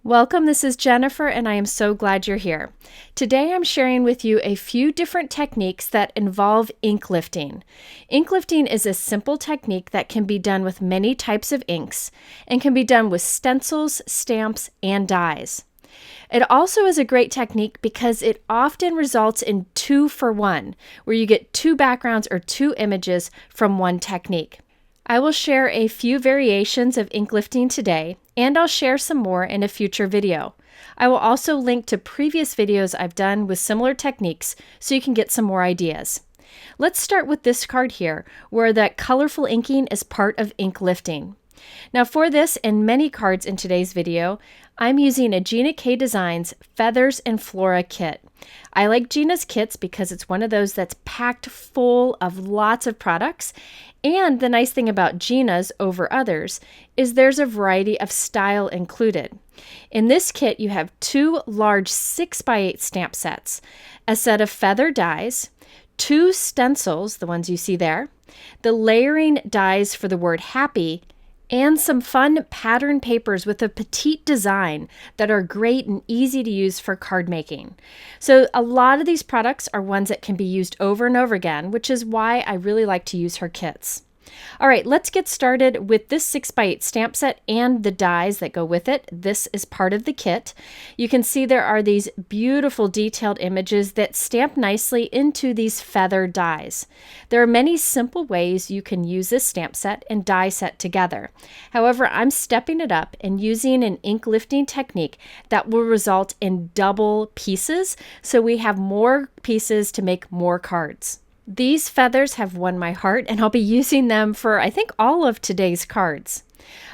Welcome, this is Jennifer, and I am so glad you're here. Today I'm sharing with you a few different techniques that involve ink lifting. Ink lifting is a simple technique that can be done with many types of inks and can be done with stencils, stamps, and dies. It also is a great technique because it often results in 2-for-1, where you get two backgrounds or two images from one technique. I will share a few variations of ink lifting today, and I'll share some more in a future video. I will also link to previous videos I've done with similar techniques so you can get some more ideas. Let's start with this card here, where that colorful inking is part of ink lifting. Now for this and many cards in today's video, I'm using a Gina K Designs Feathers and Flora kit. I like Gina's kits because it's one of those that's packed full of lots of products. And the nice thing about Gina's over others is there's a variety of style included. In this kit, you have two large 6x8 stamp sets, a set of feather dies, two stencils, the ones you see there, the layering dies for the word happy, and some fun pattern papers with a petite design that are great and easy to use for card making. So a lot of these products are ones that can be used over and over again, which is why I really like to use her kits. All right, let's get started with this 6x8 stamp set and the dies that go with it. This is part of the kit. You can see there are these beautiful detailed images that stamp nicely into these feather dies. There are many simple ways you can use this stamp set and die set together. However, I'm stepping it up and using an ink lifting technique that will result in double pieces, so we have more pieces to make more cards. These feathers have won my heart, and I'll be using them for, I think, all of today's cards.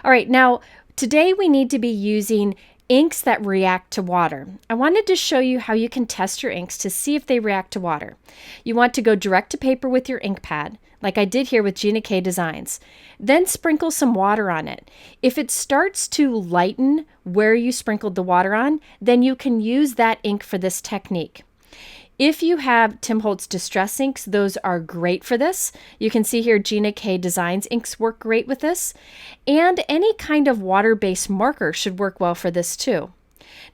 All right, now, today we need to be using inks that react to water. I wanted to show you how you can test your inks to see if they react to water. You want to go direct to paper with your ink pad, like I did here with Gina K Designs. Then sprinkle some water on it. If it starts to lighten where you sprinkled the water on, then you can use that ink for this technique. If you have Tim Holtz Distress inks, those are great for this. You can see here Gina K Designs inks work great with this. And any kind of water-based marker should work well for this too.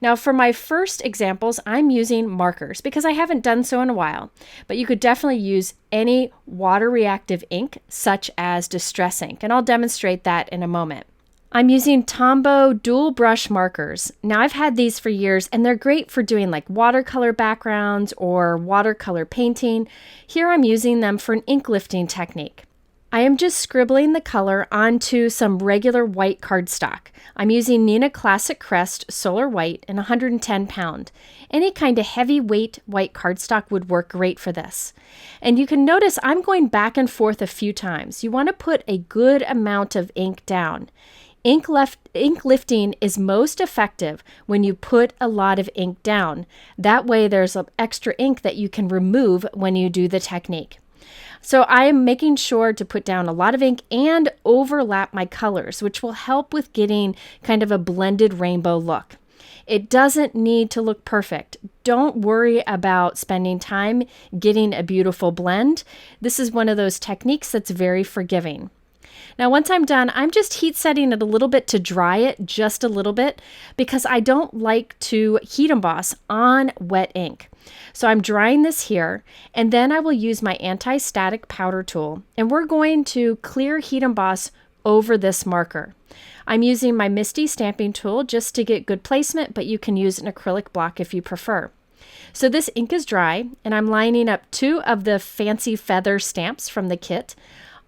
Now for my first examples, I'm using markers because I haven't done so in a while. But you could definitely use any water-reactive ink such as Distress ink, and I'll demonstrate that in a moment. I'm using Tombow dual brush markers. Now I've had these for years and they're great for doing like watercolor backgrounds or watercolor painting. Here I'm using them for an ink lifting technique. I am just scribbling the color onto some regular white cardstock. I'm using Neenah Classic Crest Solar White in 110 pound. Any kind of heavyweight white cardstock would work great for this. And you can notice I'm going back and forth a few times. You want to put a good amount of ink down. Ink lifting is most effective when you put a lot of ink down. That way there's extra ink that you can remove when you do the technique. So I am making sure to put down a lot of ink and overlap my colors, which will help with getting kind of a blended rainbow look. It doesn't need to look perfect. Don't worry about spending time getting a beautiful blend. This is one of those techniques that's very forgiving. Now, once I'm done, I'm just heat setting it a little bit to dry it just a little bit because I don't like to heat emboss on wet ink. So I'm drying this here, and then I will use my anti-static powder tool, and we're going to clear heat emboss over this marker. I'm using my Misty stamping tool just to get good placement, but you can use an acrylic block if you prefer. So this ink is dry, and I'm lining up two of the fancy feather stamps from the kit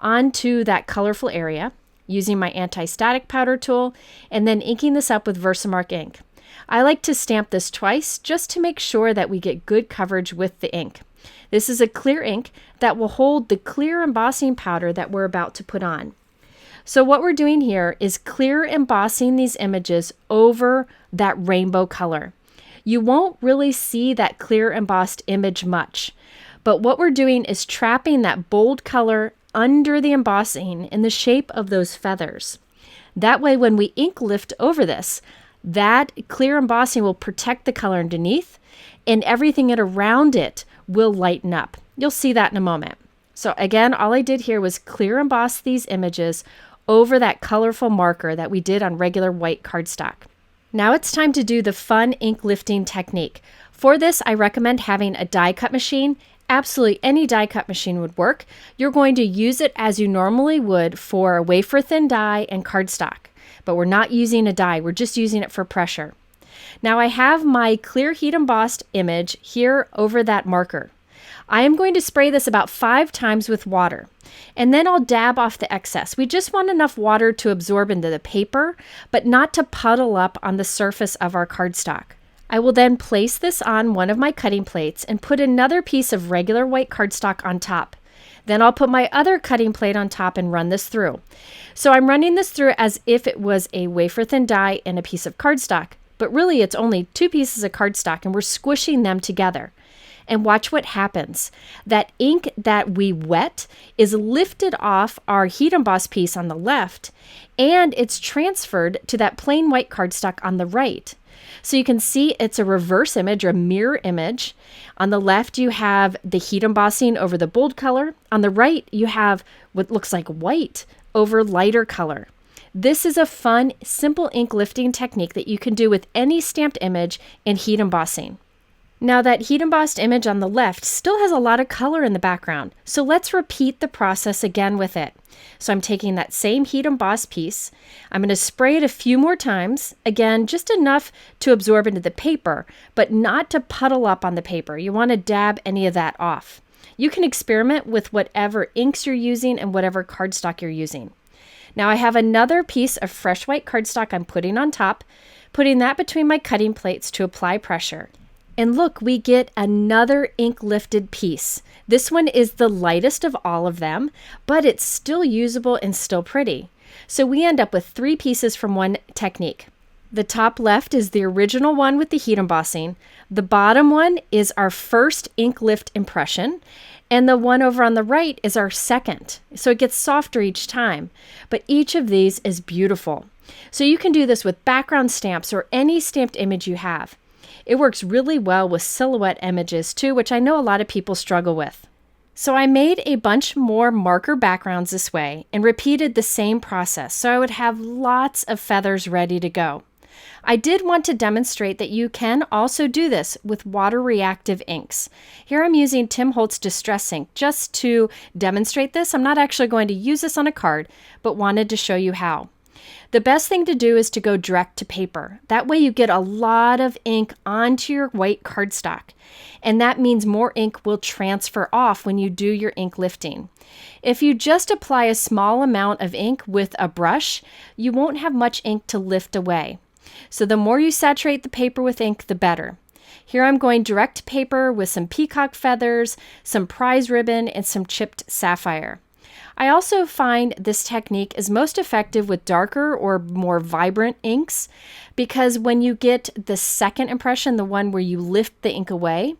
onto that colorful area using my anti-static powder tool and then inking this up with Versamark ink. I like to stamp this twice just to make sure that we get good coverage with the ink. This is a clear ink that will hold the clear embossing powder that we're about to put on. So what we're doing here is clear embossing these images over that rainbow color. You won't really see that clear embossed image much, but what we're doing is trapping that bold color under the embossing in the shape of those feathers. That way, when we ink lift over this, that clear embossing will protect the color underneath and everything around it will lighten up. You'll see that in a moment. So again, all I did here was clear emboss these images over that colorful marker that we did on regular white cardstock. Now it's time to do the fun ink lifting technique. For this, I recommend having a die cut machine. Absolutely any die cut machine would work. You're going to use it as you normally would for a wafer thin die and cardstock, but we're not using a die, we're just using it for pressure. Now I have my clear heat embossed image here over that marker. I am going to spray this about 5 times with water, and then I'll dab off the excess. We just want enough water to absorb into the paper, but not to puddle up on the surface of our cardstock. I will then place this on one of my cutting plates and put another piece of regular white cardstock on top. Then I'll put my other cutting plate on top and run this through. So I'm running this through as if it was a wafer thin die and a piece of cardstock, but really it's only 2 pieces of cardstock and we're squishing them together. And watch what happens. That ink that we wet is lifted off our heat emboss piece on the left, and it's transferred to that plain white cardstock on the right. So you can see it's a reverse image or a mirror image. On the left, you have the heat embossing over the bold color. On the right, you have what looks like white over lighter color. This is a fun, simple ink lifting technique that you can do with any stamped image in heat embossing. Now that heat embossed image on the left still has a lot of color in the background, so let's repeat the process again with it. So I'm taking that same heat embossed piece, I'm going to spray it a few more times, again just enough to absorb into the paper, but not to puddle up on the paper. You want to dab any of that off. You can experiment with whatever inks you're using and whatever cardstock you're using. Now I have another piece of fresh white cardstock I'm putting on top, putting that between my cutting plates to apply pressure. And look, we get another ink lifted piece. This one is the lightest of all of them, but it's still usable and still pretty. So we end up with 3 pieces from one technique. The top left is the original one with the heat embossing. The bottom one is our first ink lift impression. And the one over on the right is our second. So it gets softer each time. But each of these is beautiful. So you can do this with background stamps or any stamped image you have. It works really well with silhouette images too, which I know a lot of people struggle with. So I made a bunch more marker backgrounds this way and repeated the same process so I would have lots of feathers ready to go. I did want to demonstrate that you can also do this with water reactive inks. Here I'm using Tim Holtz Distress Ink just to demonstrate this. I'm not actually going to use this on a card, but wanted to show you how. The best thing to do is to go direct to paper. That way you get a lot of ink onto your white cardstock. And that means more ink will transfer off when you do your ink lifting. If you just apply a small amount of ink with a brush, you won't have much ink to lift away. So the more you saturate the paper with ink, the better. Here I'm going direct to paper with some peacock feathers, some prize ribbon, and some chipped sapphire. I also find this technique is most effective with darker or more vibrant inks because when you get the second impression, the one where you lift the ink away,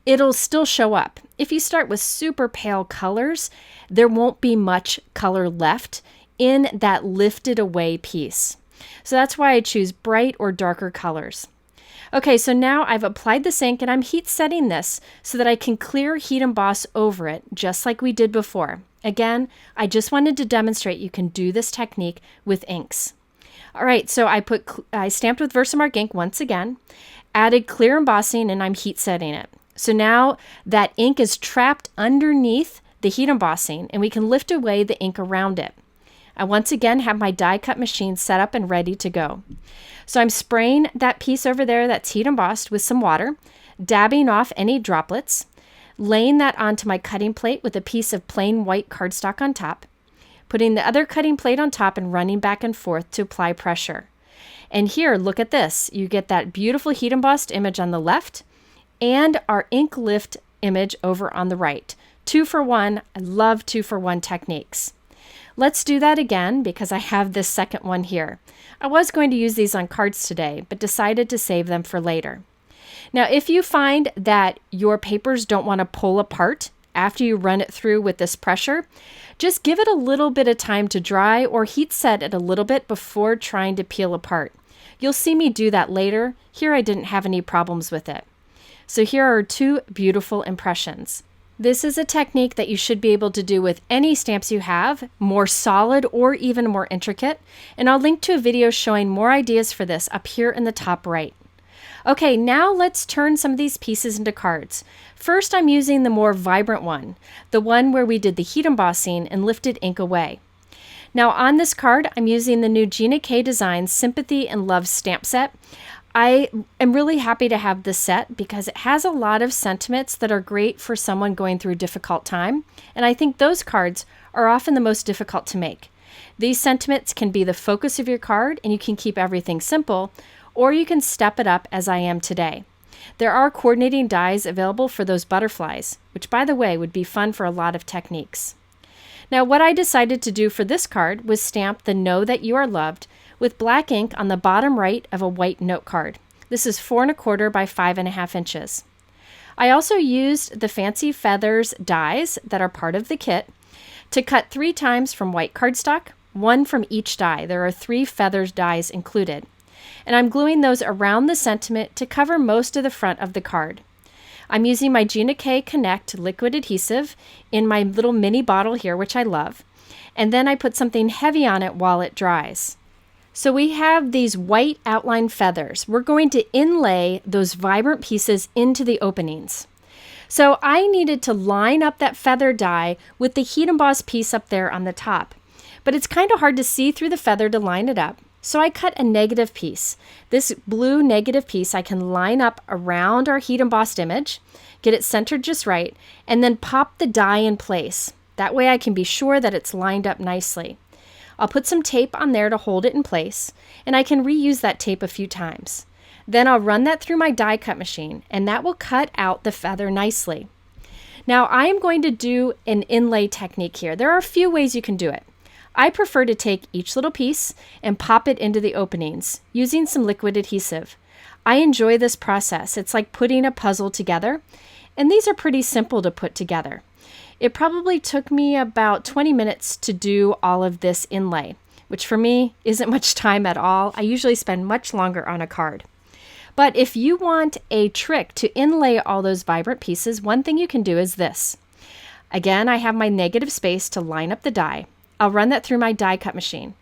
it'll still show up. If you start with super pale colors, there won't be much color left in that lifted away piece. So that's why I choose bright or darker colors. Okay, so now I've applied this ink and I'm heat setting this so that I can clear heat emboss over it just like we did before. Again, I just wanted to demonstrate you can do this technique with inks. All right, so I stamped with Versamark ink once again, added clear embossing, and I'm heat setting it. So now that ink is trapped underneath the heat embossing and we can lift away the ink around it. I once again have my die cut machine set up and ready to go. So I'm spraying that piece over there that's heat embossed with some water, dabbing off any droplets, laying that onto my cutting plate with a piece of plain white cardstock on top, putting the other cutting plate on top and running back and forth to apply pressure. And here, look at this. You get that beautiful heat embossed image on the left and our ink lift image over on the right. 2 for 1. I love 2 for 1 techniques. Let's do that again because I have this second one here. I was going to use these on cards today, but decided to save them for later. Now, if you find that your papers don't want to pull apart after you run it through with this pressure, just give it a little bit of time to dry or heat set it a little bit before trying to peel apart. You'll see me do that later. Here I didn't have any problems with it. So here are 2 beautiful impressions. This is a technique that you should be able to do with any stamps you have, more solid or even more intricate, and I'll link to a video showing more ideas for this up here in the top right. Okay, now let's turn some of these pieces into cards. First, I'm using the more vibrant one, the one where we did the heat embossing and lifted ink away. Now on this card, I'm using the new Gina K Designs Sympathy and Love stamp set. I am really happy to have this set because it has a lot of sentiments that are great for someone going through a difficult time, and I think those cards are often the most difficult to make. These sentiments can be the focus of your card and you can keep everything simple, or you can step it up as I am today. There are coordinating dies available for those butterflies, which by the way would be fun for a lot of techniques. Now what I decided to do for this card was stamp the Know That You Are Loved with black ink on the bottom right of a white note card. This is 4 1/4 by 5.5 inches. I also used the Fancy Feathers dies that are part of the kit to cut 3 times from white cardstock, 1 from each die. There are 3 feathers dies included. And I'm gluing those around the sentiment to cover most of the front of the card. I'm using my Gina K Connect liquid adhesive in my little mini bottle here, which I love. And then I put something heavy on it while it dries. So we have these white outline feathers. We're going to inlay those vibrant pieces into the openings. So I needed to line up that feather die with the heat emboss piece up there on the top. But it's kind of hard to see through the feather to line it up. So I cut a negative piece. This blue negative piece I can line up around our heat embossed image, get it centered just right, and then pop the die in place. That way I can be sure that it's lined up nicely. I'll put some tape on there to hold it in place, and I can reuse that tape a few times. Then I'll run that through my die cut machine, and that will cut out the feather nicely. Now I am going to do an inlay technique here. There are a few ways you can do it. I prefer to take each little piece and pop it into the openings using some liquid adhesive. I enjoy this process. It's like putting a puzzle together, and these are pretty simple to put together. It probably took me about 20 minutes to do all of this inlay, which for me isn't much time at all. I usually spend much longer on a card. But if you want a trick to inlay all those vibrant pieces, one thing you can do is this. Again, I have my negative space to line up the die. I'll run that through my die cut machine.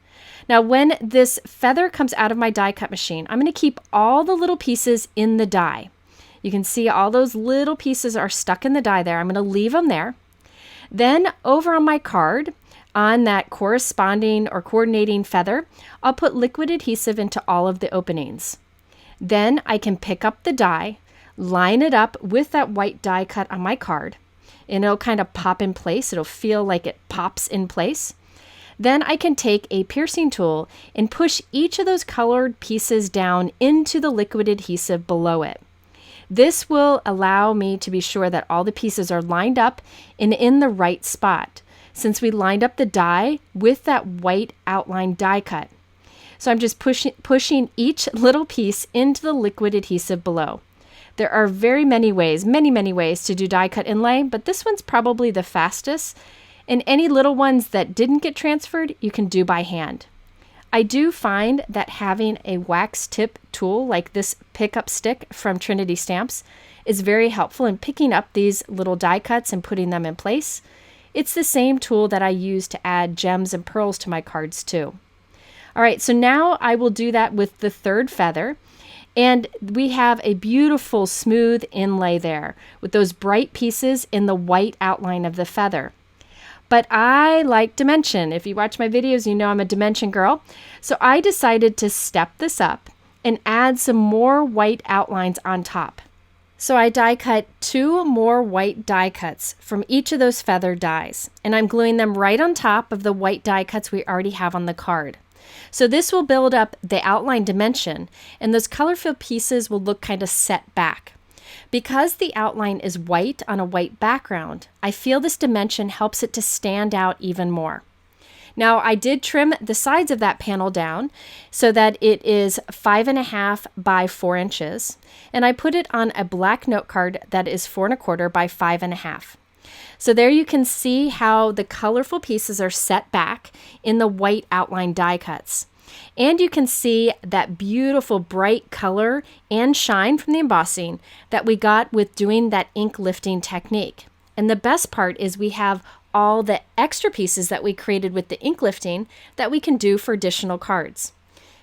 Now when this feather comes out of my die cut machine, I'm going to keep all the little pieces in the die. You can see all those little pieces are stuck in the die there. I'm going to leave them there. Then over on my card, on that corresponding or coordinating feather, I'll put liquid adhesive into all of the openings. Then I can pick up the die, line it up with that white die cut on my card, and it'll kind of pop in place. It'll feel like it pops in place. Then I can take a piercing tool and push each of those colored pieces down into the liquid adhesive below it. This will allow me to be sure that all the pieces are lined up and in the right spot, since we lined up the die with that white outline die cut. So I'm just pushing each little piece into the liquid adhesive below. There are many ways to do die cut inlay, but this one's probably the fastest. And any little ones that didn't get transferred, you can do by hand. I do find that having a wax tip tool like this pickup stick from Trinity Stamps is very helpful in picking up these little die cuts and putting them in place. It's the same tool that I use to add gems and pearls to my cards too. All right, so now I will do that with the third feather. And we have a beautiful smooth inlay there with those bright pieces in the white outline of the feather. But I like dimension. If you watch my videos, you know I'm a dimension girl. So I decided to step this up and add some more white outlines on top. So I die cut 2 more white die cuts from each of those feather dies, and I'm gluing them right on top of the white die cuts we already have on the card. So this will build up the outline dimension, and those color-filled pieces will look kind of set back. Because the outline is white on a white background, I feel this dimension helps it to stand out even more. Now I did trim the sides of that panel down so that it is 5.5 by 4 inches, and I put it on a black note card that is 4 1/4 by 5.5. So there you can see how the colorful pieces are set back in the white outline die cuts. And you can see that beautiful bright color and shine from the embossing that we got with doing that ink lifting technique. And the best part is we have all the extra pieces that we created with the ink lifting that we can do for additional cards.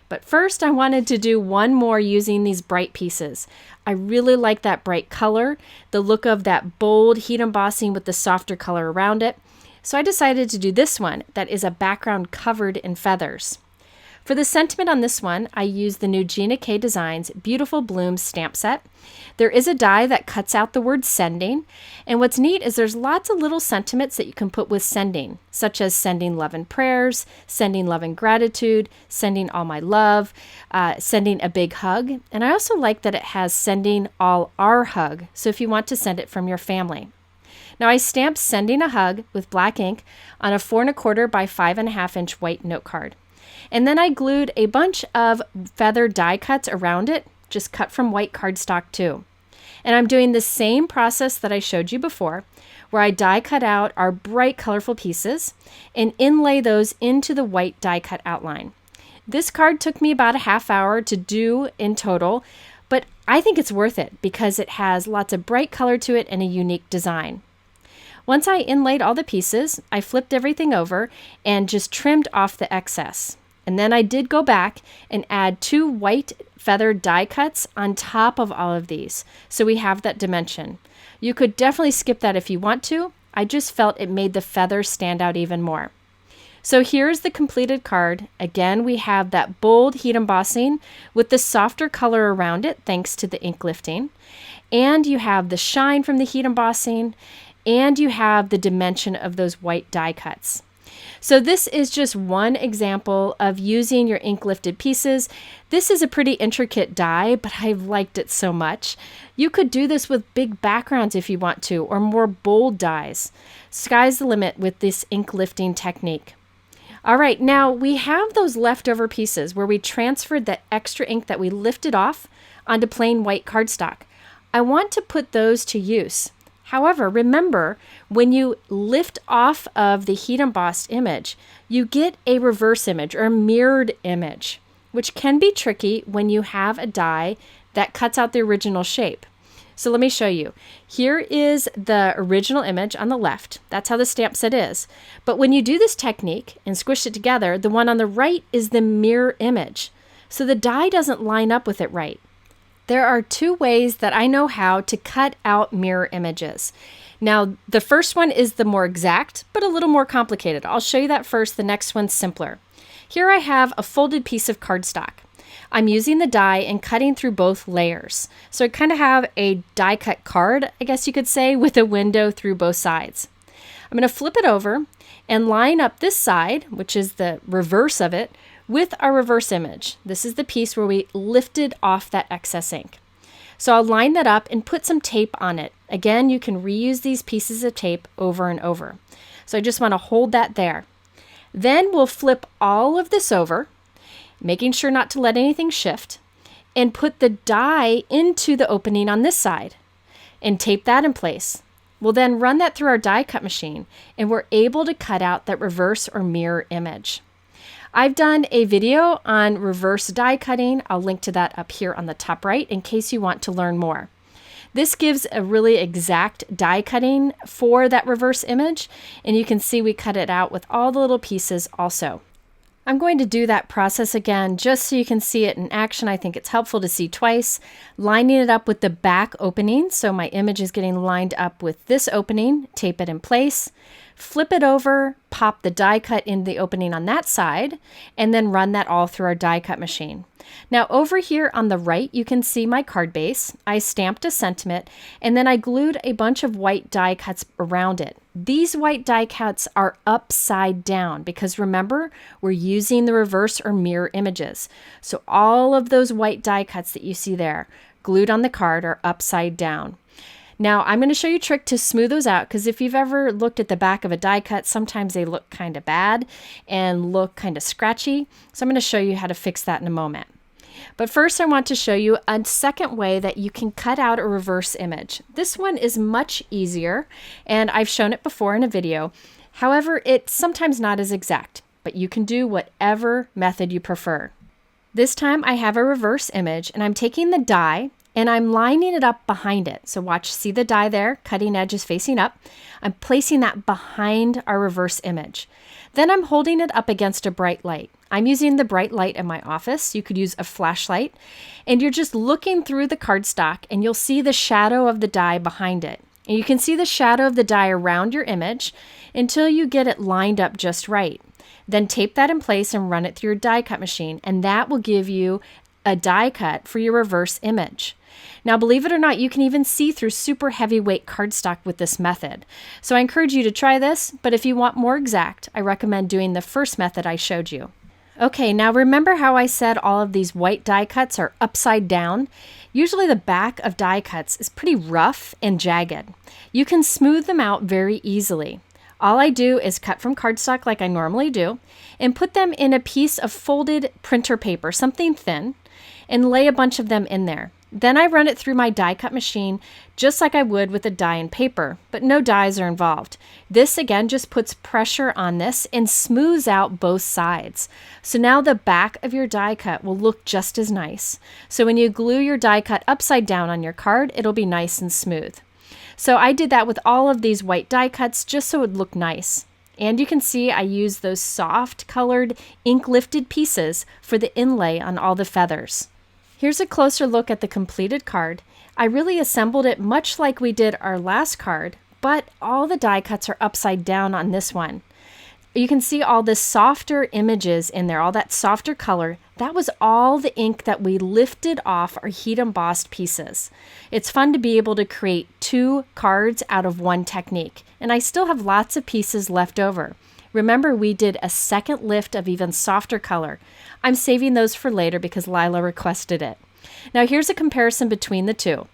But first, I wanted to do one more using these bright pieces. I really like that bright color, the look of that bold heat embossing with the softer color around it. So I decided to do this one that is a background covered in feathers. For the sentiment on this one, I used the new Gina K Designs Beautiful Blooms stamp set. There is a die that cuts out the word sending, and what's neat is there's lots of little sentiments that you can put with sending, such as sending love and prayers, sending love and gratitude, sending all my love, sending a big hug, and I also like that it has sending all our hug, so if you want to send it from your family. Now I stamped sending a hug with black ink on a 4 1/4 by 5.5 inch white note card. And then I glued a bunch of feather die cuts around it, just cut from white cardstock too. And I'm doing the same process that I showed you before, where I die cut out our bright colorful pieces and inlay those into the white die cut outline. This card took me about a half hour to do in total, but I think it's worth it because it has lots of bright color to it and a unique design. Once I inlaid all the pieces, I flipped everything over and just trimmed off the excess. And then I did go back and add 2 white feather die cuts on top of all of these, so we have that dimension. You could definitely skip that if you want to. I just felt it made the feathers stand out even more. So here's the completed card. Again, we have that bold heat embossing with the softer color around it thanks to the ink lifting. And you have the shine from the heat embossing, and you have the dimension of those white die cuts. So this is just one example of using your ink lifted pieces. This is a pretty intricate die, but I've liked it so much. You could do this with big backgrounds if you want to, or more bold dies. Sky's the limit with this ink lifting technique. All right, now we have those leftover pieces where we transferred that extra ink that we lifted off onto plain white cardstock. I want to put those to use. However, remember, when you lift off of the heat embossed image, you get a reverse image or a mirrored image, which can be tricky when you have a die that cuts out the original shape. So let me show you. Here is the original image on the left. That's how the stamp set is. But when you do this technique and squish it together, the one on the right is the mirror image. So the die doesn't line up with it right. There are 2 ways that I know how to cut out mirror images. Now, the first one is the more exact, but a little more complicated. I'll show you that first. The next one's simpler. Here I have a folded piece of cardstock. I'm using the die and cutting through both layers. So I kind of have a die cut card, I guess you could say, with a window through both sides. I'm going to flip it over and line up this side, which is the reverse of it, with our reverse image. This is the piece where we lifted off that excess ink. So I'll line that up and put some tape on it. Again, you can reuse these pieces of tape over and over. So I just want to hold that there. Then we'll flip all of this over, making sure not to let anything shift, and put the die into the opening on this side and tape that in place. We'll then run that through our die cut machine and we're able to cut out that reverse or mirror image. I've done a video on reverse die cutting. I'll link to that up here on the top right in case you want to learn more. This gives a really exact die cutting for that reverse image, and you can see we cut it out with all the little pieces also. I'm going to do that process again just so you can see it in action. I think it's helpful to see twice. Lining it up with the back opening, so my image is getting lined up with this opening, tape it in place, flip it over, pop the die cut in the opening on that side, and then run that all through our die cut machine. Now over here on the right, you can see my card base. I stamped a sentiment, and then I glued a bunch of white die cuts around it. These white die cuts are upside down because remember, we're using the reverse or mirror images. So all of those white die cuts that you see there glued on the card are upside down. Now I'm going to show you a trick to smooth those out, because if you've ever looked at the back of a die cut, sometimes they look kind of bad and look kind of scratchy. So I'm going to show you how to fix that in a moment. But first I want to show you a second way that you can cut out a reverse image. This one is much easier, and I've shown it before in a video. However, it's sometimes not as exact, but you can do whatever method you prefer. This time I have a reverse image, and I'm taking the die and I'm lining it up behind it. So watch, see the die there, cutting edge is facing up. I'm placing that behind our reverse image. Then I'm holding it up against a bright light. I'm using the bright light in my office. You could use a flashlight, and you're just looking through the cardstock and you'll see the shadow of the die behind it. And you can see the shadow of the die around your image until you get it lined up just right. Then tape that in place and run it through your die cut machine, and that will give you a die cut for your reverse image. Now, believe it or not, you can even see through super heavyweight cardstock with this method. So I encourage you to try this, but if you want more exact, I recommend doing the first method I showed you. Okay, now remember how I said all of these white die cuts are upside down? Usually the back of die cuts is pretty rough and jagged. You can smooth them out very easily. All I do is cut from cardstock like I normally do and put them in a piece of folded printer paper, something thin, and lay a bunch of them in there. Then I run it through my die cut machine just like I would with a die and paper, but no dies are involved. This again just puts pressure on this and smooths out both sides. So now the back of your die cut will look just as nice. So when you glue your die cut upside down on your card, it'll be nice and smooth. So I did that with all of these white die cuts just so it would look nice. And you can see I used those soft colored ink lifted pieces for the inlay on all the feathers. Here's a closer look at the completed card. I really assembled it much like we did our last card, but all the die cuts are upside down on this one. You can see all the softer images in there, all that softer color. That was all the ink that we lifted off our heat embossed pieces. It's fun to be able to create 2 cards out of one technique, and I still have lots of pieces left over. Remember, we did a second lift of even softer color. I'm saving those for later because Lila requested it. Now here's a comparison between the two.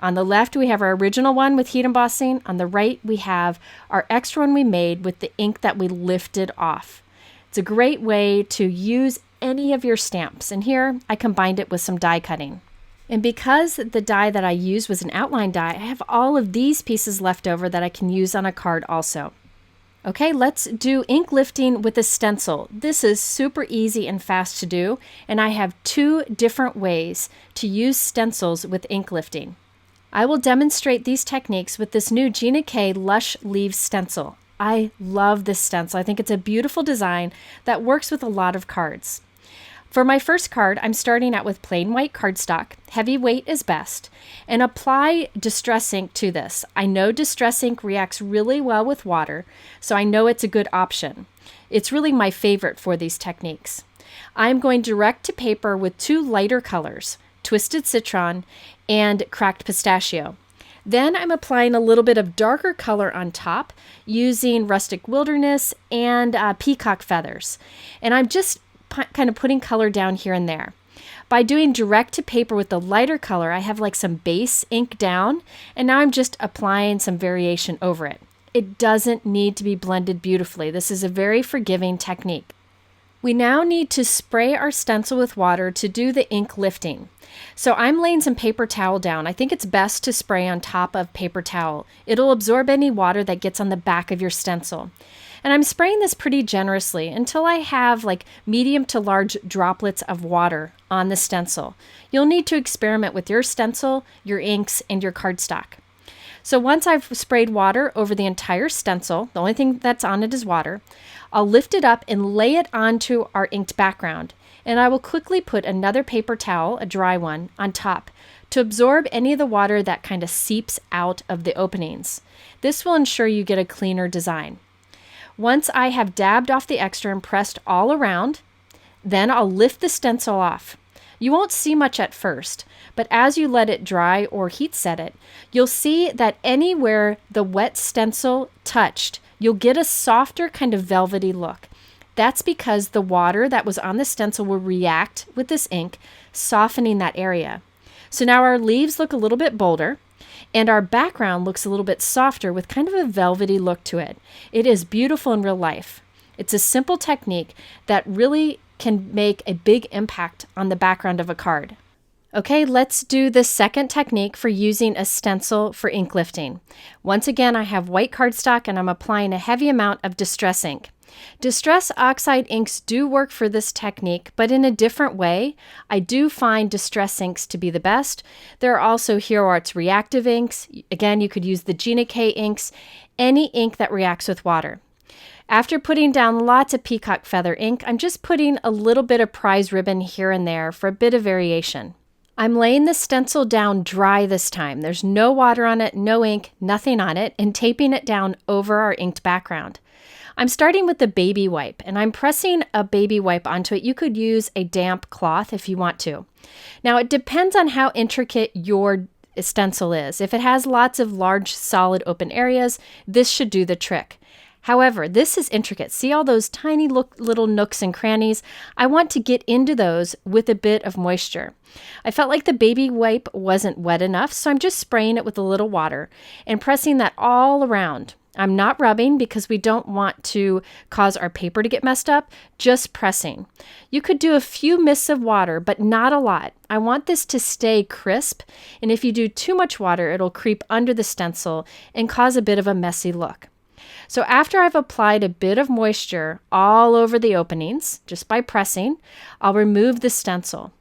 On the left, we have our original one with heat embossing. On the right, we have our extra one we made with the ink that we lifted off. It's a great way to use any of your stamps. And here, I combined it with some die cutting. And because the die that I used was an outline die, I have all of these pieces left over that I can use on a card also. Okay, let's do ink lifting with a stencil. This is super easy and fast to do, and I have 2 different ways to use stencils with ink lifting. I will demonstrate these techniques with this new Gina K Lush Leaves stencil. I love this stencil. I think it's a beautiful design that works with a lot of cards. For my first card, I'm starting out with plain white cardstock. Heavy weight is best. And apply Distress ink to this. I know Distress ink reacts really well with water, so I know it's a good option. It's really my favorite for these techniques. I'm going direct to paper with 2 lighter colors, Twisted Citron and Cracked Pistachio. Then I'm applying a little bit of darker color on top using Rustic Wilderness and Peacock Feathers. And I'm just kind of putting color down here and there. By doing direct to paper with the lighter color, I have like some base ink down, and now I'm just applying some variation over it. It doesn't need to be blended beautifully. This is a very forgiving technique. We now need to spray our stencil with water to do the ink lifting. So I'm laying some paper towel down. I think it's best to spray on top of paper towel. It'll absorb any water that gets on the back of your stencil. And I'm spraying this pretty generously until I have like medium to large droplets of water on the stencil. You'll need to experiment with your stencil, your inks, and your cardstock. So once I've sprayed water over the entire stencil, the only thing that's on it is water, I'll lift it up and lay it onto our inked background. And I will quickly put another paper towel, a dry one, on top to absorb any of the water that kind of seeps out of the openings. This will ensure you get a cleaner design. Once I have dabbed off the extra and pressed all around, then I'll lift the stencil off. You won't see much at first, but as you let it dry or heat set it, you'll see that anywhere the wet stencil touched, you'll get a softer kind of velvety look. That's because the water that was on the stencil will react with this ink, softening that area. So now our leaves look a little bit bolder, and our background looks a little bit softer with kind of a velvety look to it. It is beautiful in real life. It's a simple technique that really can make a big impact on the background of a card. Okay, let's do the second technique for using a stencil for ink lifting. Once again, I have white cardstock and I'm applying a heavy amount of Distress ink. Distress oxide inks do work for this technique, but in a different way. I do find Distress inks to be the best. There are also Hero Arts reactive inks. Again, you could use the Gina K inks, any ink that reacts with water. After putting down lots of peacock feather ink, I'm just putting a little bit of prize ribbon here and there for a bit of variation. I'm laying the stencil down dry this time. There's no water on it, no ink, nothing on it, and taping it down over our inked background. I'm starting with the baby wipe, and I'm pressing a baby wipe onto it. You could use a damp cloth if you want to. Now, it depends on how intricate your stencil is. If it has lots of large, solid, open areas, this should do the trick. However, this is intricate. See all those tiny little nooks and crannies? I want to get into those with a bit of moisture. I felt like the baby wipe wasn't wet enough, so I'm just spraying it with a little water and pressing that all around. I'm not rubbing because we don't want to cause our paper to get messed up, just pressing. You could do a few mists of water, but not a lot. I want this to stay crisp, and if you do too much water, it'll creep under the stencil and cause a bit of a messy look. So after I've applied a bit of moisture all over the openings, just by pressing, I'll remove the stencil.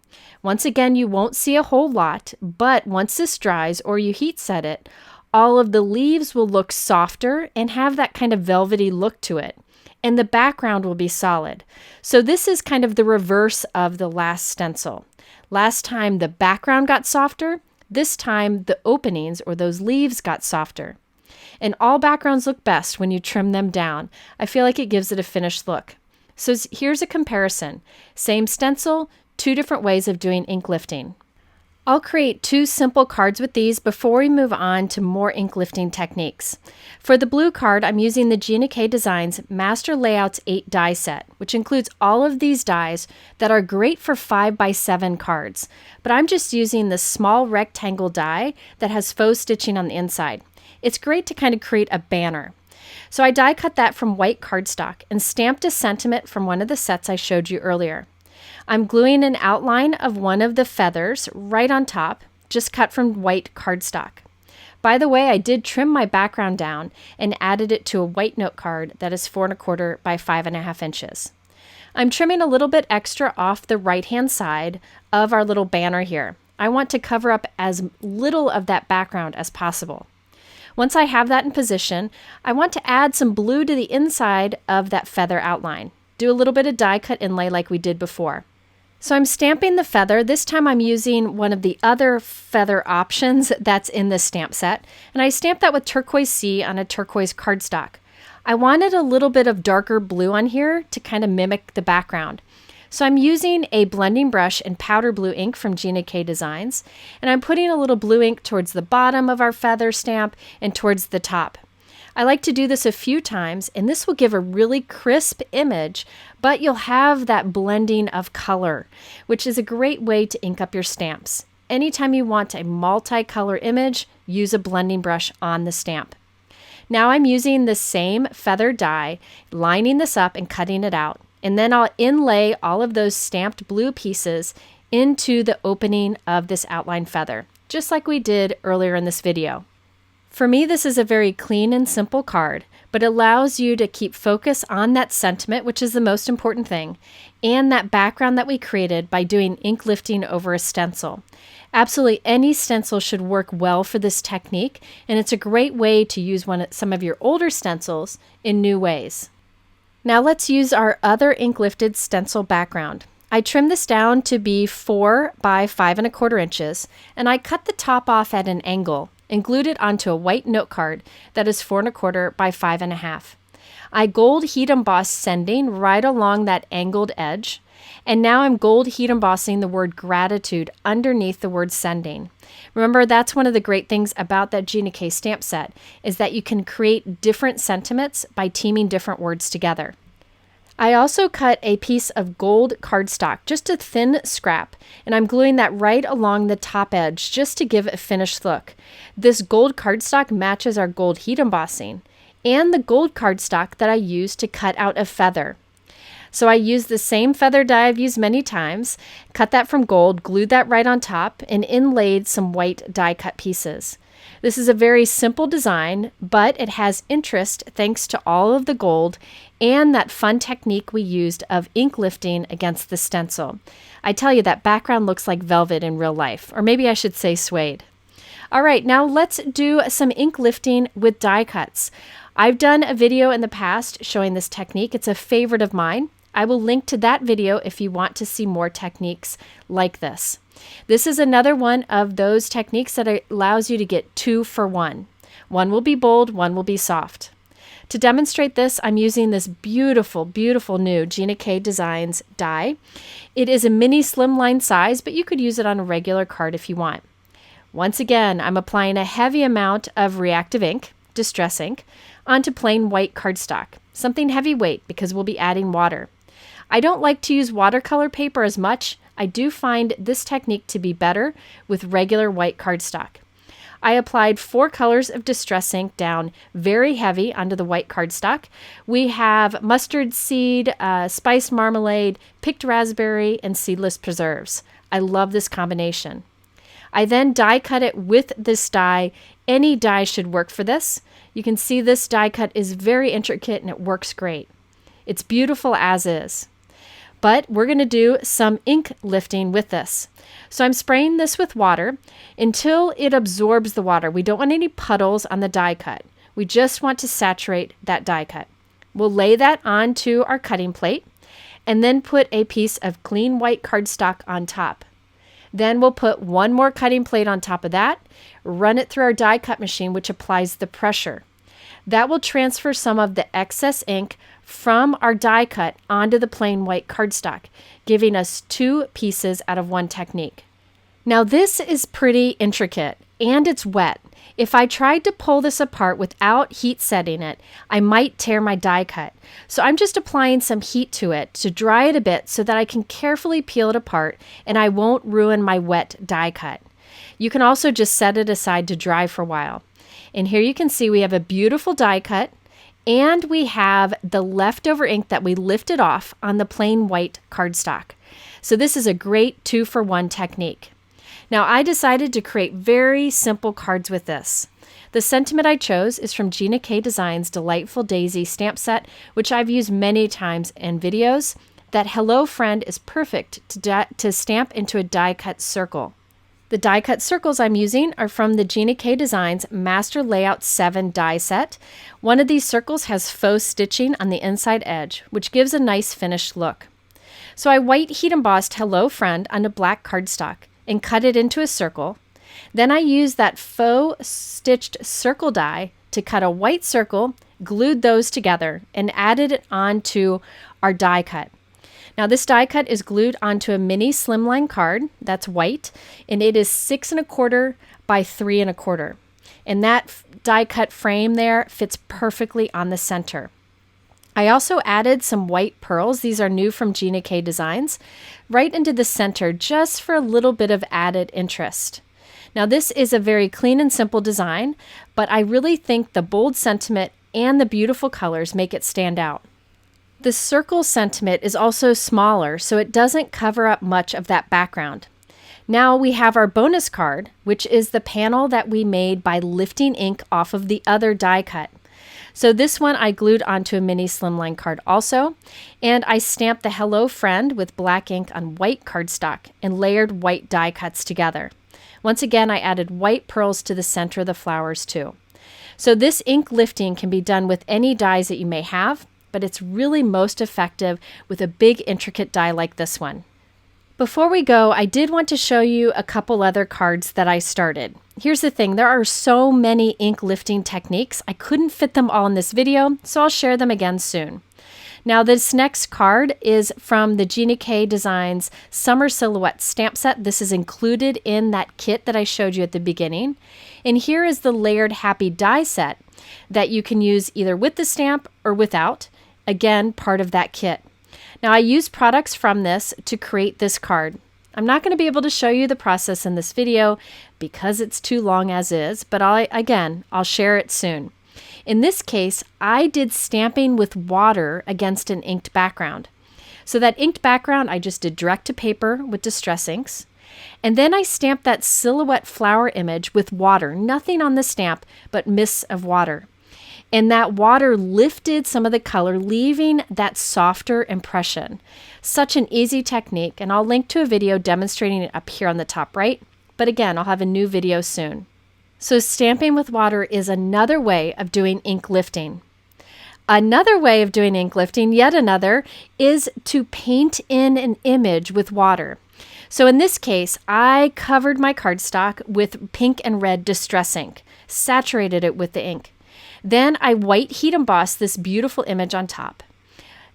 Once again, you won't see a whole lot, but once this dries or you heat set it, all of the leaves will look softer and have that kind of velvety look to it, and the background will be solid. So this is kind of the reverse of the last stencil. Last time the background got softer, this time the openings or those leaves got softer. And all backgrounds look best when you trim them down. I feel like it gives it a finished look. So here's a comparison. Same stencil, two different ways of doing ink lifting. I'll create two simple cards with these before we move on to more ink lifting techniques. For the blue card, I'm using the Gina K Designs Master Layouts 8 die set, which includes all of these dies that are great for 5x7 cards. But I'm just using the small rectangle die that has faux stitching on the inside. It's great to kind of create a banner. So I die cut that from white cardstock and stamped a sentiment from one of the sets I showed you earlier. I'm gluing an outline of one of the feathers right on top, just cut from white cardstock. By the way, I did trim my background down and added it to a white note card that is 4 1/4 by 5.5 inches. I'm trimming a little bit extra off the right-hand side of our little banner here. I want to cover up as little of that background as possible. Once I have that in position, I want to add some blue to the inside of that feather outline. Do a little bit of die cut inlay like we did before. So I'm stamping the feather. This time I'm using one of the other feather options that's in the stamp set, and I stamped that with turquoise C on a turquoise cardstock. I wanted a little bit of darker blue on here to kind of mimic the background. So I'm using a blending brush and powder blue ink from Gina K Designs, and I'm putting a little blue ink towards the bottom of our feather stamp and towards the top. I like to do this a few times, and this will give a really crisp image, but you'll have that blending of color, which is a great way to ink up your stamps. Anytime you want a multicolor image, use a blending brush on the stamp. Now I'm using the same feather die, lining this up and cutting it out. And then I'll inlay all of those stamped blue pieces into the opening of this outline feather, just like we did earlier in this video. For me, this is a very clean and simple card, but it allows you to keep focus on that sentiment, which is the most important thing, and that background that we created by doing ink lifting over a stencil. Absolutely any stencil should work well for this technique, and it's a great way to use some of your older stencils in new ways. Now let's use our other ink lifted stencil background. I trimmed this down to be 4 by 5 1/4 inches, and I cut the top off at an angle and glued it onto a white note card that is 4 1/4 by 5.5. I gold heat embossed sending right along that angled edge, and now I'm gold heat embossing the word gratitude underneath the word sending. Remember, that's one of the great things about that Gina K stamp set, is that you can create different sentiments by teaming different words together. I also cut a piece of gold cardstock, just a thin scrap, and I'm gluing that right along the top edge just to give a finished look. This gold cardstock matches our gold heat embossing and the gold cardstock that I used to cut out a feather. So I used the same feather dye I've used many times, cut that from gold, glued that right on top, and inlaid some white die cut pieces. This is a very simple design, but it has interest thanks to all of the gold and that fun technique we used of ink lifting against the stencil. I tell you, that background looks like velvet in real life, or maybe I should say suede. All right, now let's do some ink lifting with die cuts. I've done a video in the past showing this technique. It's a favorite of mine. I will link to that video if you want to see more techniques like this. This is another one of those techniques that allows you to get 2 for 1. One will be bold, one will be soft. To demonstrate this, I'm using this beautiful, beautiful new Gina K Designs die. It is a mini slimline size, but you could use it on a regular card if you want. Once again, I'm applying a heavy amount of reactive ink, Distress ink, onto plain white cardstock, something heavyweight because we'll be adding water. I don't like to use watercolor paper as much. I do find this technique to be better with regular white cardstock. I applied 4 colors of Distress ink down very heavy onto the white cardstock. We have mustard seed, spiced marmalade, picked raspberry, and seedless preserves. I love this combination. I then die cut it with this die. Any die should work for this. You can see this die cut is very intricate and it works great. It's beautiful as is. But we're going to do some ink lifting with this. So I'm spraying this with water until it absorbs the water. We don't want any puddles on the die cut. We just want to saturate that die cut. We'll lay that onto our cutting plate and then put a piece of clean white cardstock on top. Then we'll put one more cutting plate on top of that, run it through our die cut machine, which applies the pressure. That will transfer some of the excess ink from our die cut onto the plain white cardstock, giving us 2 pieces out of 1 technique. Now this is pretty intricate and it's wet. If I tried to pull this apart without heat setting it, I might tear my die cut. So I'm just applying some heat to it to dry it a bit so that I can carefully peel it apart and I won't ruin my wet die cut. You can also just set it aside to dry for a while. And here you can see we have a beautiful die cut and we have the leftover ink that we lifted off on the plain white cardstock. So this is a great 2 for 1 technique. Now I decided to create very simple cards with this. The sentiment I chose is from Gina K Designs' Delightful Daisy stamp set, which I've used many times in videos. That Hello Friend is perfect to stamp into a die cut circle. The die cut circles I'm using are from the Gina K Designs Master Layout 7 die set. One of these circles has faux stitching on the inside edge, which gives a nice finished look. So I white heat embossed Hello Friend on a black cardstock and cut it into a circle. Then I used that faux stitched circle die to cut a white circle, glued those together, and added it onto our die cut. Now this die cut is glued onto a mini slimline card that's white, and it is 6 1/4 by 3 1/4. And that die cut frame there fits perfectly on the center. I also added some white pearls. These are new from Gina K Designs, right into the center just for a little bit of added interest. Now this is a very clean and simple design, but I really think the bold sentiment and the beautiful colors make it stand out. The circle sentiment is also smaller, so it doesn't cover up much of that background. Now we have our bonus card, which is the panel that we made by lifting ink off of the other die cut. So this one I glued onto a mini slimline card also, and I stamped the Hello Friend with black ink on white cardstock and layered white die cuts together. Once again, I added white pearls to the center of the flowers too. So this ink lifting can be done with any dies that you may have, but it's really most effective with a big intricate die like this one. Before we go, I did want to show you a couple other cards that I started. Here's the thing, there are so many ink lifting techniques, I couldn't fit them all in this video, so I'll share them again soon. Now this next card is from the Gina K Designs Summer Silhouette stamp set. This is included in that kit that I showed you at the beginning. And here is the layered happy die set that you can use either with the stamp or without. Again, part of that kit. Now I used products from this to create this card. I'm not going to be able to show you the process in this video because it's too long as is, but I'll share it soon. In this case, I did stamping with water against an inked background. So that inked background, I just did direct to paper with Distress Inks. And then I stamped that silhouette flower image with water, nothing on the stamp, but mists of water. And that water lifted some of the color, leaving that softer impression. Such an easy technique, and I'll link to a video demonstrating it up here on the top right. But again, I'll have a new video soon. So stamping with water is another way of doing ink lifting. Another way of doing ink lifting, yet another, is to paint in an image with water. So in this case, I covered my cardstock with pink and red Distress Ink, saturated it with the ink. Then I white heat embossed this beautiful image on top.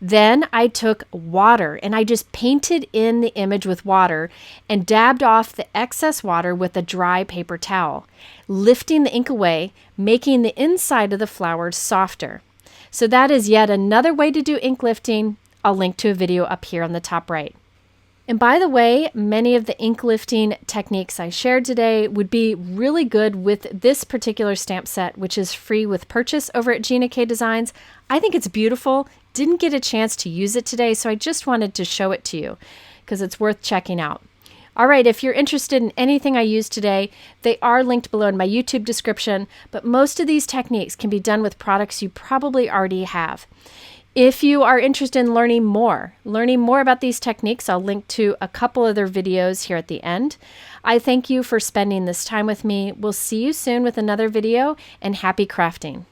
Then I took water and I just painted in the image with water and dabbed off the excess water with a dry paper towel, lifting the ink away, making the inside of the flowers softer. So that is yet another way to do ink lifting. I'll link to a video up here on the top right. And by the way, many of the ink lifting techniques I shared today would be really good with this particular stamp set, which is free with purchase over at Gina K Designs. I think it's beautiful. Didn't get a chance to use it today, so I just wanted to show it to you because it's worth checking out. All right, if you're interested in anything I used today, they are linked below in my YouTube description, but most of these techniques can be done with products you probably already have. If you are interested in learning more about these techniques, I'll link to a couple other videos here at the end. I thank you for spending this time with me. We'll see you soon with another video, and happy crafting.